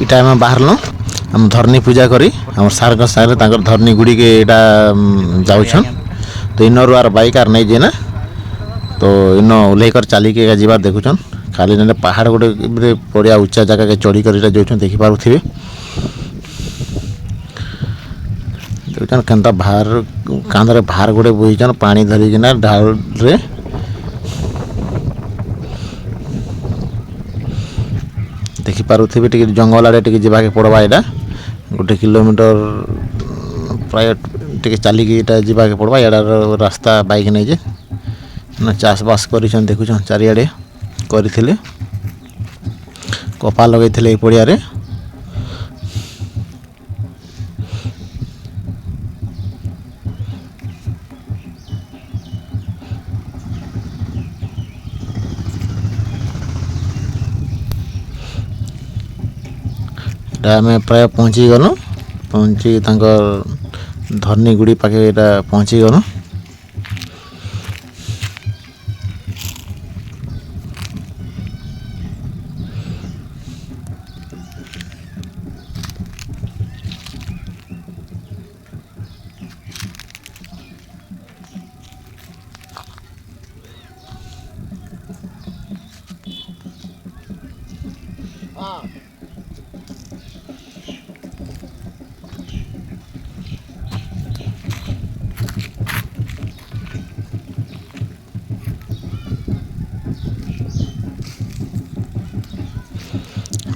इटा आम बाहरल आम धरनी पूजा करी आम सार सागर धरनी गुड़ी के इटा जाऊन तो इनर आर बाइक आर नहीं जे ना तो इन ओह्लैकर चलिक जा देखुन खाली ना पहाड़ गोटे पड़िया उच्चा जगह के चढ़ी कर जो देखिपे देखुन के बाहर कांधे बाहर गोटे बोचन पानी धरिकिना ढाल रे देखिपे टे जंगल आड़े टे जाके पड़वा यहाँ गोटे किलोमीटर प्राय टे चलिकी जाके पड़वा यार रास्ता बाइक नहीं जे ना चाष बास कर देखुन चारिआडे करते कपा लगे पड़िया आम प्राय पहुँची गलु पहुँची धरनी गुड़ी पाखे यहाँ पहुँची गलु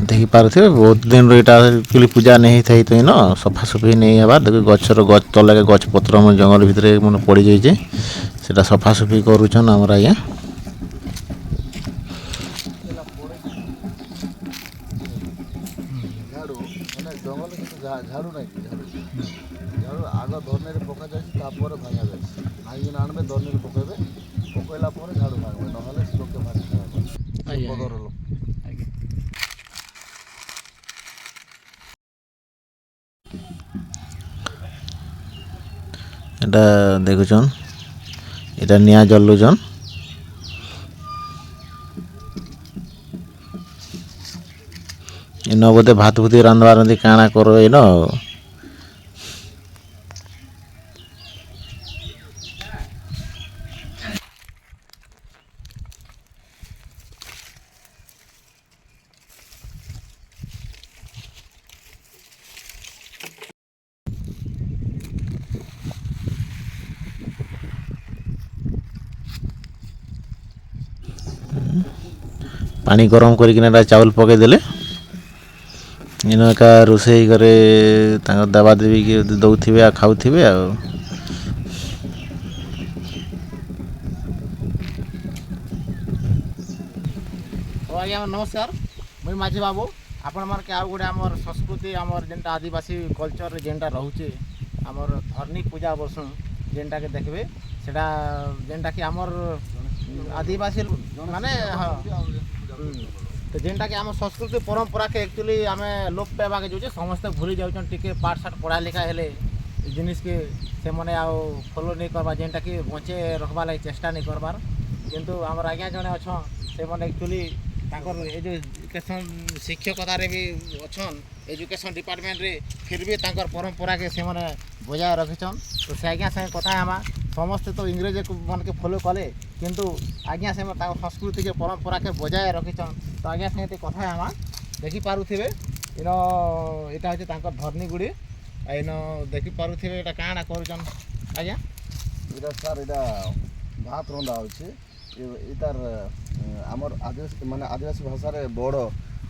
देखिपे बहुत दिन एक्चुअली पूजा नहीं थी तो इन सफासफी नहीं हबार देख गचर गच तले गच पत्र जंगल भितर मैंने पड़ जाइए से सफासफी करुन आमर आज्ञा एटा देखुन एटा निया जलुचन इन बोधे भात भूति रांधवा रांधि काଣା कर इन पानी गरम करके चावल पकई देले इन का रोषे करे देवा देवी के दौथे आ खाऊे आज्ञा नमस्कार मुई माझी बाबू आपण मन के आउ गोटे आमर संस्कृति आमर जेनटा आदिवासी कल्चर जेनटा रोचे आमर धरनी पूजा बर्षण जेनटा के देखबे सेटा जेनटा कि आमर आदिवासी माने तो जेनटा कि आम संस्कृति परंपरा के एक्चुअली आम लोप पाइबा के जो समस्त भूली जाऊन टी पाठ साठ पढ़ा लिखा हेले जिनिस के से मैंने आओ फॉलो नहीं करवा जेनटा कि बचे रखवा लगे चेष्टा नहीं करबार किंतु आमर आज्ञा जड़े अच्छा से मैंने एक्चुअली ये जो एजुकेशन शिक्षकतार भी अच्छन एजुकेशन डिपार्टमेंट रे फिर भी तांकर परंपरा के से मैंने बजाय रखिछन तो से आज्ञा से कथा आमा समस्ते तो इंग्रेज मन के फॉलो कले किंतु आज्ञा से संस्कृति के परंपरा के बजाय रखिछन तो आज्ञा से कथा आमा देखि पारुथिबे इन एटा होचे तांकर धरनी गुड़ी इन देखि पारुथिबे एटा काना करूछन आज्ञा इरा सर इरा भात रंदा होचे इतार आमर आदिवासी माने आदिवासी भाषा रे बड़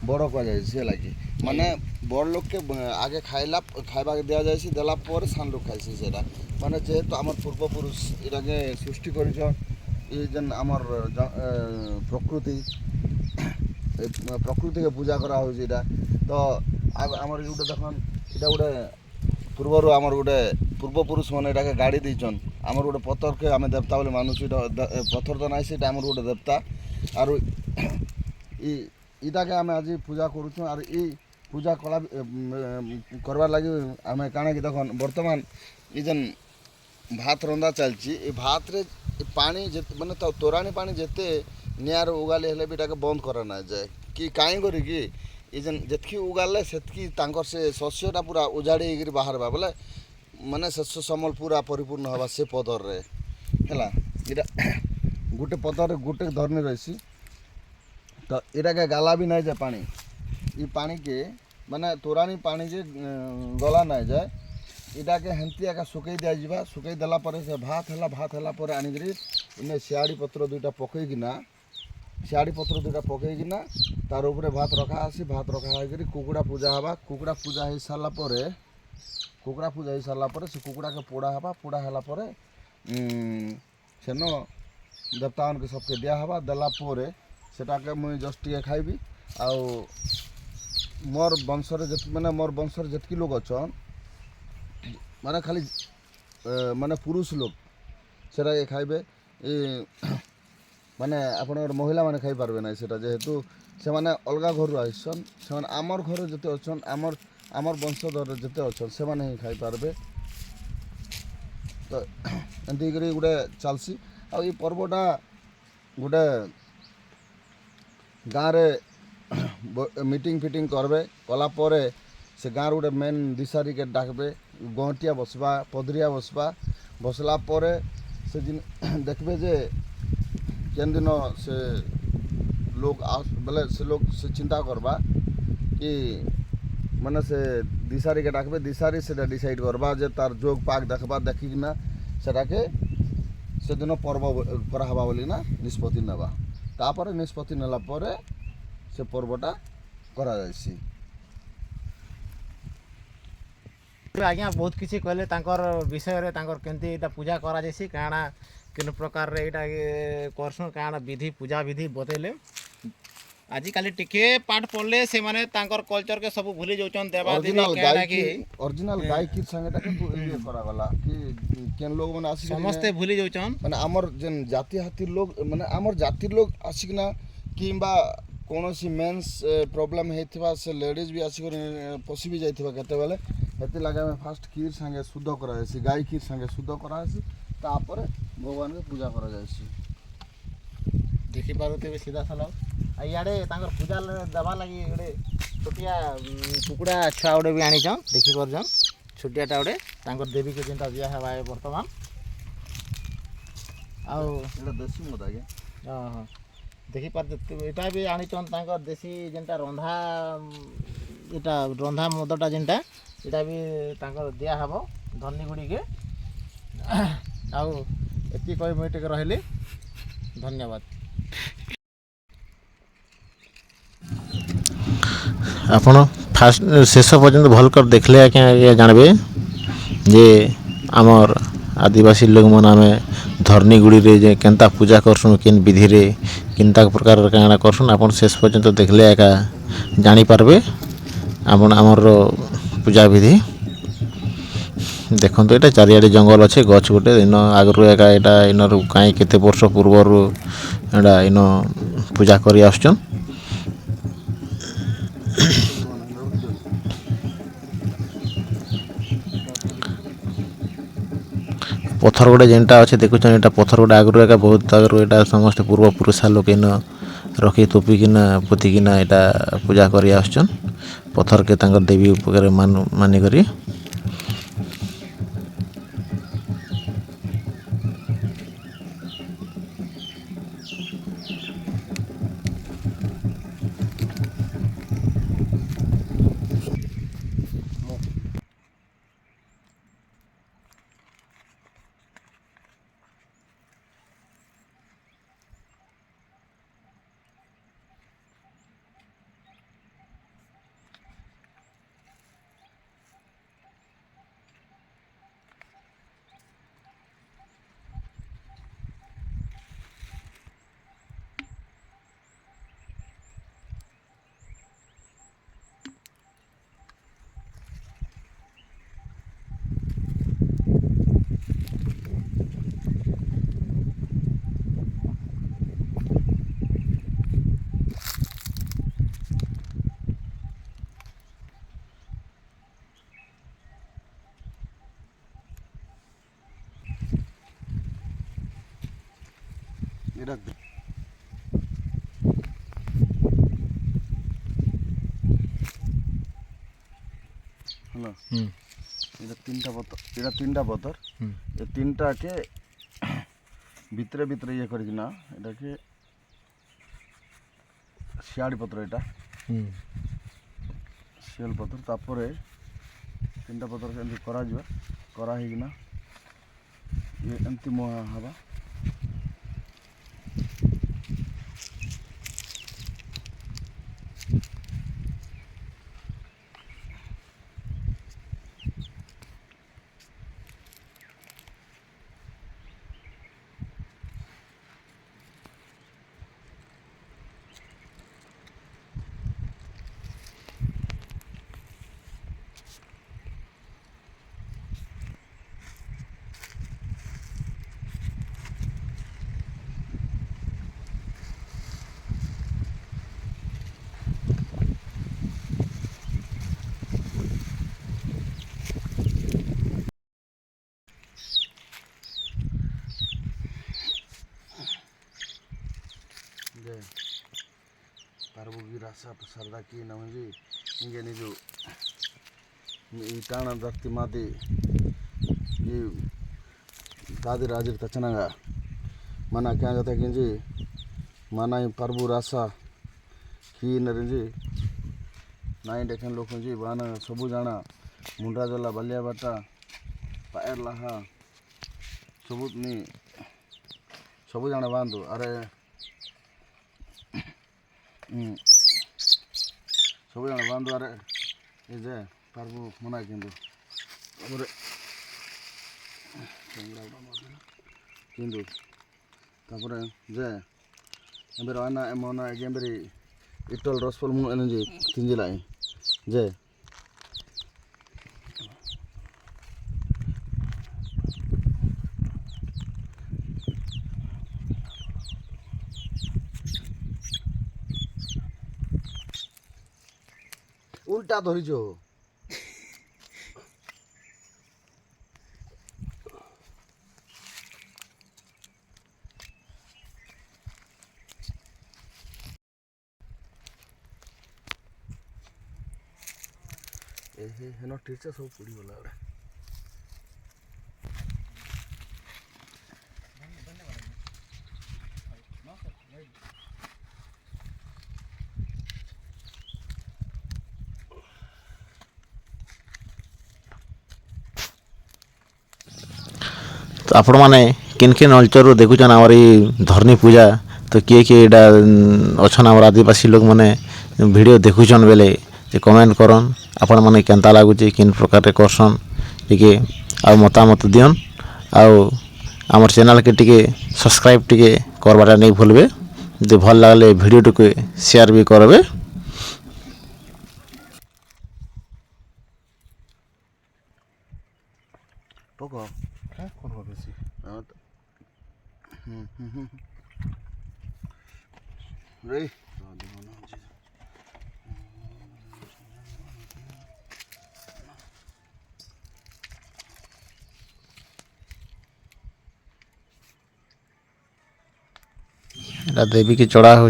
बड़ कह जाए लगे माने बड़ लोग के आगे खाइला खाइबा दिया जाए देला पर सान लोग खाइसी सेटा माने जेहेतु आमर पूर्वपुरुष इटा के सृष्टि करन आमर प्रकृति प्रकृति के पूजा करा हो तो आमर गोटे देखन इटा गोटे पूर्वर आमर गोटे पूर्वपुरुष मैंने यहाँ गाड़ी देचन आमर गोटे पत्थर के आम देवता बोले मानुष पत्थर तो ना से आमर गोटे देवता आर इटा के आम आज पूजा करुँ आर पूजा कला करवार लगे आम काଣା कि देखन बर्तमान जेन ଭାତ ରନ୍ଧା ଚାଲିଛି। ଏ ଭାତରେ ପାଣି ମାନେ ତୋରାଣୀ ପାଣି ଯେତେ ନିଆଁରେ ଉଗାଲି ହେଲେ ବି ଏଟାକେ ବନ୍ଦ କରା ନାଇଁ ଯାଏ କି କାହିଁ କରିକି ଏ ଯେନ୍ ଯେତ୍କି ଉଗାଲେ ସେତ୍କି ତାଙ୍କର ସେ ଶସ୍ୟଟା ପୁରା ଉଜାଡ଼ି ହେଇକିରି ବାହାରବା ବୋଲେ ମାନେ ଶସ୍ୟ ସମଲ ପୁରା ପରିପୂର୍ଣ୍ଣ ହେବା ସେ ପଦରରେ ହେଲା। ଏଇଟା ଗୋଟେ ପଦରେ ଗୋଟେ ଧରଣୀ ରହିସି ତ ଏଇଟାକେ ଗାଲା ବି ନାଇଁ ଯାଏ ପାଣି। ଏ ପାଣିକେ ମାନେ ତୋରାଣୀ ପାଣି ଯେ ଗଲା ନାଇଁ ଯାଏ ଏଟାକେ ହେନ୍ତି ଏକା ଶୁଖେଇ ଦିଆଯିବା। ଶୁଖେଇ ଦେଲା ପରେ ସେ ଭାତ ହେଲା ପରେ ଆଣିକିରି ଇନେ ଶିଆଡ଼ି ପତ୍ର ଦୁଇଟା ପକେଇକିନା ତାର ଉପରେ ଭାତ ରଖା ଆସି ଭାତ ରଖା ହେଇକିରି କୁକୁଡ଼ା ପୂଜା ହେବା। କୁକୁଡ଼ା ପୂଜା ହେଇସାରିଲା ପରେ ସେ କୁକୁଡ଼ାକେ ପୋଡ଼ା ହେବା। ପୋଡ଼ା ହେଲା ପରେ ସେନ ଦେବତାମାନଙ୍କୁ ସବକେ ଦିଆହେବା। ଦେଲା ପରେ ସେଟାକେ ମୁଇଁ ଜଷ୍ଟ ଟିକେ ଖାଇବି। ଆଉ ମୋର୍ ବଂଶରେ ଯେତ୍କି ଲୋକ ଅଛନ୍ ମାନେ ଖାଲି ମାନେ ପୁରୁଷ ଲୋକ ସେଟାକେ ଖାଇବେ। ଏ ମାନେ ଆପଣଙ୍କର ମହିଳାମାନେ ଖାଇପାରବେ ନାହିଁ ସେଟା ଯେହେତୁ ସେମାନେ ଅଲଗା ଘରରୁ ଆସିଛନ୍। ସେମାନେ ଆମର୍ ଘରେ ଯେତେ ଅଛନ୍ ଆମର୍ ବଂଶଧରରେ ଯେତେ ଅଛନ୍ ସେମାନେ ହିଁ ଖାଇପାରବେ। ତ ଏମିତି କରି ଗୋଟେ ଚାଲ୍ସି। ଆଉ ଏ ପର୍ବଟା ଗୋଟେ ଗାଁରେ ମିଟିଂ ଫିଟିଂ କରବେ। କଲା ପରେ ସେ ଗାଁର ଗୋଟେ ମେନ୍ ଦିଶାରିକେ ଡାକବେ। ଗହଁଟିଆ ବସବା, ପଦରିଆ ବସବା। ବସଲା ପରେ ସେ ଦେଖବେ ଯେ କେନ୍ ଦିନ ସେ ଲୋକ ବେଲେ ସେ ଲୋକ ସେ ଚିନ୍ତା କରବା କି ମାନେ ସେ ଦିଶାରିକେ ଡାକବେ। ଦିଶାରି ସେଟା ଡିସାଇଡ଼ କରବା ଯେ ତାର ଯୋଗ ପାଗ ଦେଖବା। ଦେଖିକିନା ସେଟାକେ ସେଦିନ ପର୍ବ କରାହେବା ବୋଲିକିନା ନିଷ୍ପତ୍ତି ନେବା। ତାପରେ ନିଷ୍ପତ୍ତି ନେଲା ପରେ ସେ ପର୍ବଟା କରାଯାଏସି। ଆଜ୍ଞା ବହୁତ କିଛି କହିଲେ ତାଙ୍କର ବିଷୟରେ ତାଙ୍କର କେମିତି ଏଇଟା ପୂଜା କରାଯାଇସି କାଣା କେନ୍ ପ୍ରକାରରେ ଏଇଟା କରସୁଁ କାଣା ବିଧି ପୂଜା ବିଧି ବତେଇଲେ। ଆଜିକାଲି ଟିକେ ପାଠ ପଢ଼ିଲେ ସେମାନେ ତାଙ୍କର କଲଚରକେ ସବୁ ଭୁଲି ଯାଉଛନ୍। ଦେବାଦେବୀ ଅରିଜିନାଲ ଗାଈ କ୍ଷୀର ସାଙ୍ଗେଟାକେ ଇଏ କରାଗଲା କି କେନ୍ ଲୋକମାନେ ଆସିକି ସମସ୍ତେ ଭୁଲି ଯାଉଛନ୍। ମାନେ ଆମର ଯେନ୍ ଜାତି ହାତୀର ଲୋକ ମାନେ ଆମର ଜାତିର ଲୋକ ଆସିକିନା କିମ୍ବା କୌଣସି ମେନ୍ସ ପ୍ରୋବ୍ଲେମ୍ ହେଇଥିବା ସେ ଲେଡ଼ିଜ୍ ବି ଆସିକରି ପଶି ବି ଯାଇଥିବା କେତେବେଳେ ସେଥିଲାଗି ଆମେ ଫାଷ୍ଟ କ୍ଷୀର ସାଙ୍ଗେ ଶୁଦ୍ଧ କରାଯାଏସି। ଗାଈ କ୍ଷୀର ସାଙ୍ଗେ ଶୁଦ୍ଧ କରାହେସି। ତାପରେ ଭଗବାନକେ ପୂଜା କରାଯାଏସି। ଦେଖିପାରୁଥିବେ ସିଧାସଳଖ। ଆଉ ଇଆଡ଼େ ତାଙ୍କର ପୂଜା ଦେବା ଲାଗି ଗୋଟେ ଛୋଟିଆ କୁକୁଡ଼ା ଛୁଆ ଗୋଟେ ବି ଆଣିଛନ୍। ଦେଖିପାରୁଛନ୍ ଛୋଟିଆଟା ଗୋଟେ ତାଙ୍କର ଦେବୀକେ ଯେନ୍ଟା ଦିଆ ହେବା ବର୍ତ୍ତମାନ। ଆଉ ଏଇଟା ଦେଶୀ ମଦ ଆଜ୍ଞା। ହଁ ଦେଖିପାରୁଥିବେ ଏଇଟା ବି ଆଣିଛନ୍ ତାଙ୍କର ଦେଶୀ ଯେନ୍ଟା ରନ୍ଧା ମଦଟା ଯେନ୍ଟା ଏଇଟା ବି ତାଙ୍କର ଦିଆହେବ ଧନୀଗୁଡ଼ିକେ। ଆଉ ଏତିକି କହି ମୁଇଁ ଟିକେ ରହିଲି। ଧନ୍ୟବାଦ। ଆପଣ ଫାଷ୍ଟ ଶେଷ ପର୍ଯ୍ୟନ୍ତ ଭଲ କରି ଦେଖିଲେ ଆଜ୍ଞା ଜାଣିବେ ଯେ ଆମର୍ ଆଦିବାସୀ ଲୋକମାନେ ଆମେ ଧର୍ନୀଗୁଡ଼ିରେ ଯେ କେନ୍ତା ପୂଜା କରସୁଁ କେନ୍ ବିଧିରେ କେନ୍ତା ପ୍ରକାର କାଣା କରସୁଁ ଆପଣ ଶେଷ ପର୍ଯ୍ୟନ୍ତ ଦେଖିଲେ ଏକା ଜାଣିପାରିବେ ଆପଣ ଆମର୍ ପୂଜା ବିଧି। ଦେଖନ୍ତୁ ଏଇଟା ଚାରିଆଡ଼େ ଜଙ୍ଗଲ ଅଛି ଗଛ ଗୋଟେ ଇନ ଆଗରୁ ଏକା ଏଇଟା ଇନରୁ କାହିଁ କେତେ ବର୍ଷ ପୂର୍ବରୁ ଏଇଟା ଇନ ପୂଜା କରି ଆସୁଛନ୍। ପଥର ଗୋଟେ ଯେନ୍ଟା ଅଛି ଦେଖୁଛନ୍ ଏଇଟା ପଥର ଗୋଟେ ଆଗରୁ ଏକା ବହୁତ ଆଗରୁ ଏଇଟା ସମସ୍ତେ ପୂର୍ବପୁରୁଷ ଲୋକ ଇନ ରଖି ତୋପିକିନା ପୋତିକିନା ଏଇଟା ପୂଜା କରି ଆସୁଛନ୍। ପଥରକେ ତାଙ୍କର ଦେବୀ ଉପରେ ମାନିକରି। এটা হ্যালো এটা তিনটা পতর এই তিনটাকে ভিতরে ভিতরে ইয়ে করিকিনা এটাকে শিয়াড়ি পত্র এটা শিয়াল পত্র তারপরে তিনটা পত্র ଏମିତି କରାଯିବ କରା ହେଇକିନା ଇଏ ଏମିତି ମୁହାଁ ହେବା ଯେ ପାର୍ବତୀ ରାସା ସାରଦା କି ନମଜି ନିଜେ ନିଜ ଟାଣ ଦକ୍ତି ମାତି ಈ दादी राजर तचनागा मना क्या जाता है कि मना परबू रासा की नरेंजी नाई देखन लोग जी बाना सबू जाना मुंडा जला बलिया बाटा पायर लहा सबूत नहीं सबू जाना बांधो अरे सबू जाना बांधो अरे ये जे परबू मना किंतु अरे কিন্তু তারপরে যে এবার আনা এমন একেবারে ইটল রসফল মু এনে যে তিনজিলাই যে উল্টা ধরিছ हेन ठीक से सब पड़ी गला रे तो आपण मैंने किन किन अल्चर देखुन आम धरनी पूजा तो किए किए इटा अच्छा आम आदिवासी लोक मैंने वीडियो देखुन बेले कमेंट करन आपण मैंने केंता लगुच किन प्रकार करसन टिके आ मतामत दियन आमर चैनल के टिके सब्सक्राइब टिके करवाटा नहीं भूलबे जो भल लगले वीडियो टिके शेयर भी करबे पको है करबो बेसी रे देवी की चढ़ा हो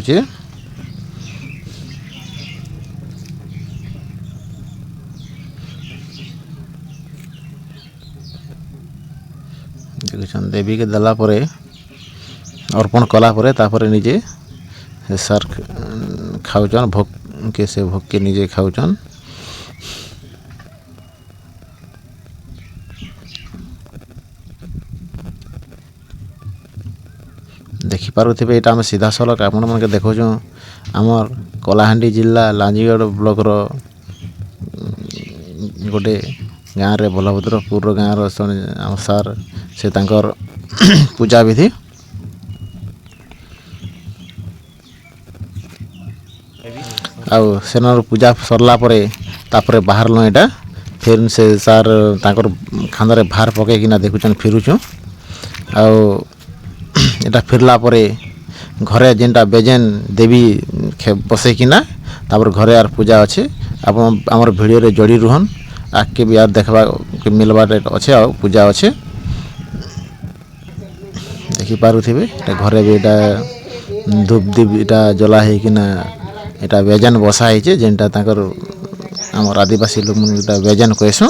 देवी के दला परे अर्पण कला परे तापरे निजे सर खाऊचन भोग के से भोग के निजे खाऊचन देखिपारे ये आम सीधा सलख आपण मन देखो आमर कलाहांडी जिला लांजीगढ़ ब्लॉक रो गोटे गाँव रे बलभद्रपुर गाँव आम सार से तांकर पूजा विधि आउ सेनर पूजा सरला परे तापरे बाहर लो एटा फिर से सार तांकर खांदारे भार पके किना देखुचन फिरुछु आउ एटा फिरला परे घरे जेनटा बेजेन देवी बसे किना तापर घरे आर पूजा अच्छे आप आमर वीडियो रे जोड़ी रुहन आके भी यार देखवा मिलवा अच्छे आ पूजा अच्छे देखि पारुथिबे एटा घरे भी एटा धूप दीप एटा जला है कि ना एटा व्यजन बसा है जेनटा ताकर हमर आदिवासी लोग मन एटा व्यजन कहसु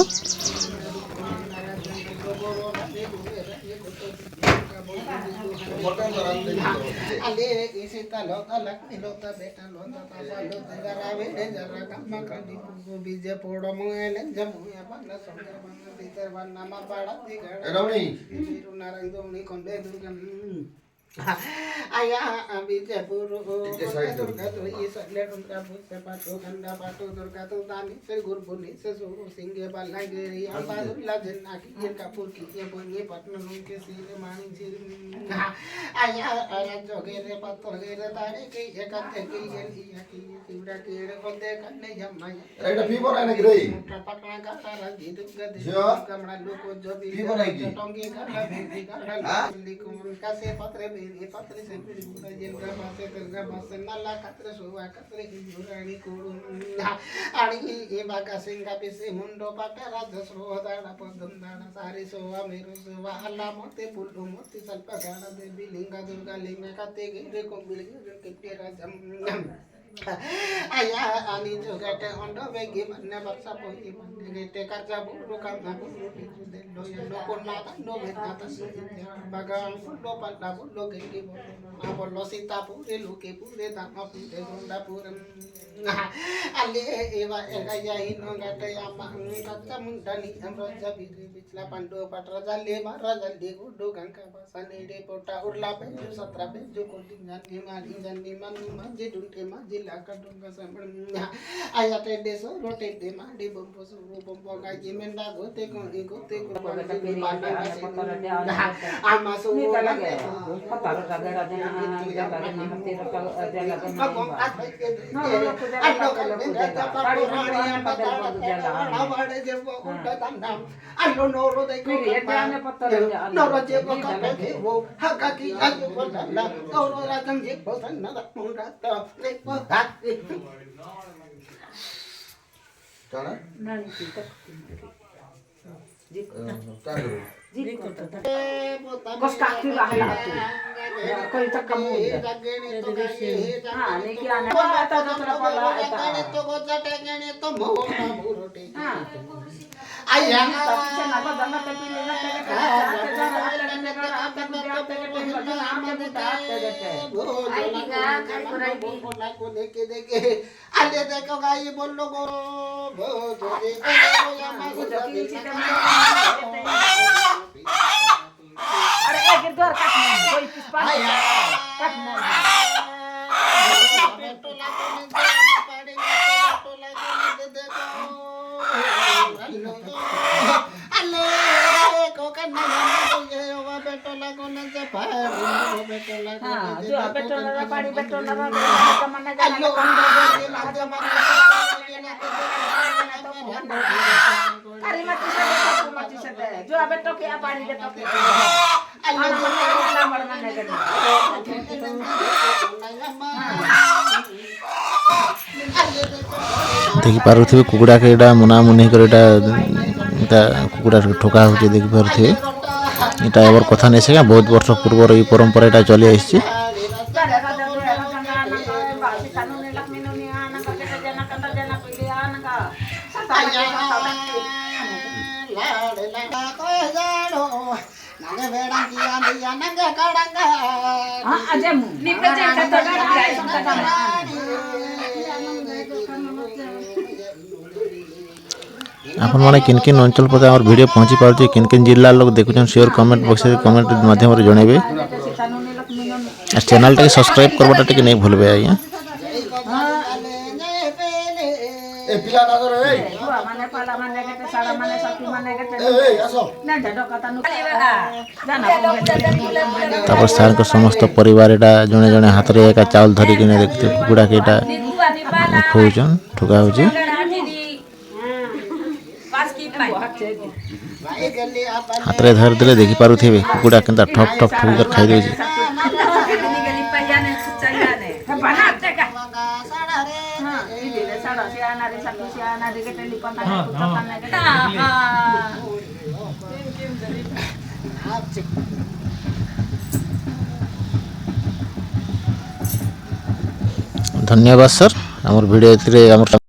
Ayah bija buru durga tu isa ledun ka busse patu ganda patu durga tu tani se gurbuni se suru singhe balageri ambadulla jenna ki yen kapur ki ye bonye patna nun ke sire mani sir ayah ara jogere patogere tare ke ekate ke yen iya ki sura ke konde kanne jammaya এটা ফিবর আনে কি রে patna ka tara didu gade Jo. kamra loko jobi ফিবর আই কি tongi kala bindi kala likum kase patre bini patre se jenga base terga base nala katre suwa katre jurani kurun ani e baga singa pise mundo patara jasro dana podam dana sari sowa meru sowa alla mote pullu mote salpa dana devi linga durga linga kate gere kombil gere keptera jam ayah ani jogate ondo begi manne baksa poi manne gete karja buru karna buru bisu dello yendo konna tando beta tasu baga fundo palda bullo genge bollo bollo sita pure luke pure dama pure gonda pure alle eva ega ino gate ama katta mundani amraja bire bichla pando patra jalle mara jalle gudu gangka basane de pota urla peju satra peju kodingan nimali janni manu manje dunte manje lakadunga samran ayate deso rote de mandi bombo suru bombo gaji menda gote ko ama suru lage patara jagara কানা Kos kaki lah tu. Kau itu kamu. Ah, ni kira nak kata berapa lah itu. Itu kau cakap ni tu mau buruk. Ayah. Tapi saya nak bagaimana tapi ni nak अरे एक द्वार काटना कोई पुष्पा काटना बेटोला को ने जाना पड़ेगा बेटोला को ने देखो अल्ले को करना ये वो बेटोला को ने से पाड़ी बेटोला को जो बेटोला पाड़ी बेटोला का मन जाना अरे मत से जो अबे तो क्या पानी दे तो देखि पारुथिबे कुकुड़ा के एटा मुना मुनि कर एटा कुकुड़ा ठोका होचे देखि पारुथिबे एटा एबर कथा नै छै बहुत वर्ष पूर्व ई परंपरा एटा चली आइछि आपण माने किन किन अंचल पता और वीडियो पहुंची पाउची किन किन जिल्ला लोग देखुछन शेयर कमेंट बॉक्स रे कमेंट माध्यम रे जणेबे आ चैनल टा सब्सक्राइब करबाटा टिके नै भूलबे आया ए पिला ना करे ए माने पाला माने के सारा माने सखी माने के ए आसो ना ढडो कथा नु तापर सार को समस्त परिवार एटा जणे जणे हाथ रे एका चावल धरि किने देखते कुकुड़ा के एटा खोजन ठुका होची हाथ रे धर देले देखि पारुथिबे कुकुड़ा केनता ठप ठप ठुक कर खाइ देछि ଧନ୍ୟବାଦ ସାର୍ ଆମର ଭିଡ଼ିଓ ଏଥିରେ ଆମର